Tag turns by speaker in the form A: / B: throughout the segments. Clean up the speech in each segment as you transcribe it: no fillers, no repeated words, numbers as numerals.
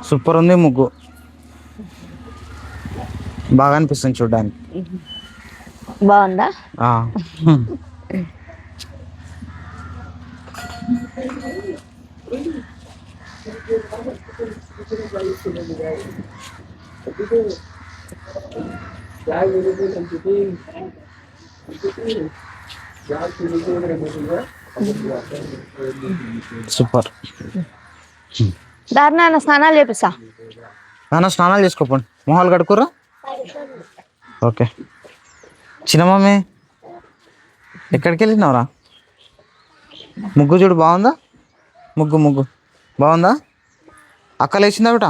A: Super ఉంది ముగ్గు, బాగా అనిపిస్తుంది చూడడానికి.
B: బాగుందా?
A: సూపర్.
B: దారుణ స్నానాలు చేపిస్తా.
A: నాన్న స్నానాలు చేసుకోపోండి, మొహాలు కడుక్కురా. ఓకే చిన్న మమ్మీ ఎక్కడికి వెళ్ళినావురా? ముగ్గు చూడు బాగుందా? ముగ్గు ముగ్గు బాగుందా? అక్క లేచిందా బిట?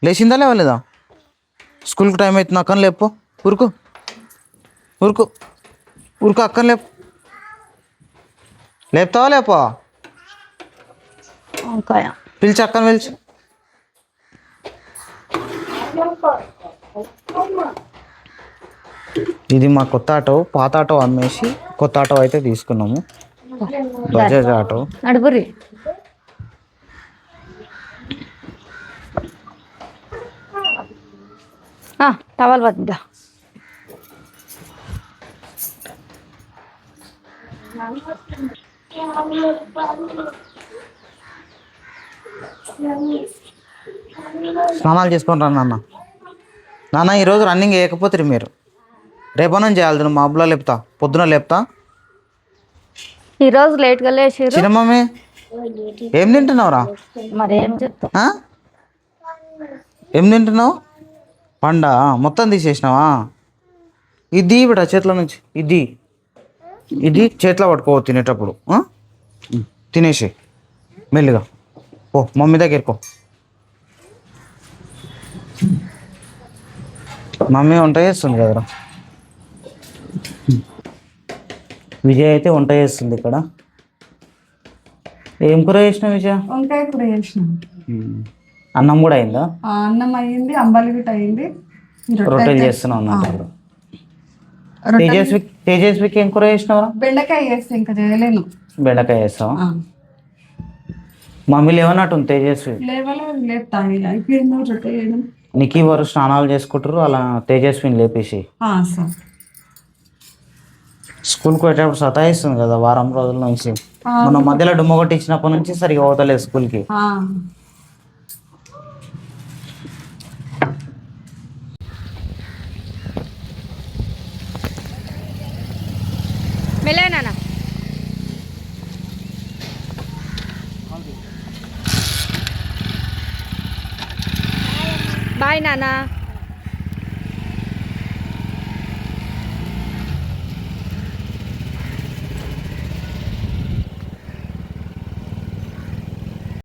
A: లేచిందా లేవలేదా? స్కూల్కి టైం అవుతుంది, అక్కని లేపు. ఊరుకు ఊరుకు ఊరుకు, అక్కని లేపు. లేపుతావా లేపా? పిలిచి అక్కని పిలిచి. ఇది మా కొత్త ఆటో, పాత ఆటో అమ్మేసి కొత్త ఆటో అయితే తీసుకున్నాము, బజాజ్ ఆటో.
B: నడుపురి. టవల్ వద్దా?
A: స్నానాలు చేసుకొని రా నాన్న. నాన్న ఈరోజు రన్నింగ్ వేయకపోతే మీరు రేపటి నుంచి చేయాలి. నువ్వు మా అబ్బులో లేపుతా, పొద్దున లేపుతా.
B: ఈరోజు లేట్గా లేచి
A: చిన్న మమ్మీ ఏం తింటున్నావురా?
B: మరి ఏం చెప్తా?
A: ఏం తింటున్నావు? పండా మొత్తం తీసేసినావా? ఇది బిడ్డ చేతిలో నుంచి, ఇది ఇది చేతిలో పట్టుకో తినేటప్పుడు. తినేసి మెల్లిగా ఓ మమ్మీ దగ్గరికి పో. మమ్మీ వంట చేస్తుంది కదరా. విజయ్ అయితే వంట చేస్తుంది ఇక్కడ. ఏం కూర చేసినావు విజయ?
C: వంకాయ కూర చేసినాం.
A: అన్నం కూడా అయిందా?
C: అన్నం అయ్యింది, అంబలి గిట్ట అయింది,
A: రొట్టెలు చేస్తున్నావు అన్నట్టు. తేజస్వికి ఏం కూర చేసినావురా?
C: బెండకాయ చేస్తే ఇంకా చేయలేను.
A: బెండకాయ చేస్తావా? మమ్మీ లేవన్నట్టుంది తేజస్వి.
C: లేవలేదు, లేపుతా. అయిపోయింది రొట్టె చేయడం.
A: నీకు వారు స్నానాలు చేసుకుంటారు, అలా తేజస్విని లేపేసి.
C: సార్
A: స్కూల్కి పోయేటప్పుడు సతాయిస్తుంది కదా వారం రోజుల నుంచి. మన మధ్యలో డుమ్మ కొట్టి ఇచ్చినప్పటి నుంచి సరిగా పోతలేదు స్కూల్కి.
B: మెల్లగా బాయ్ నాన్న.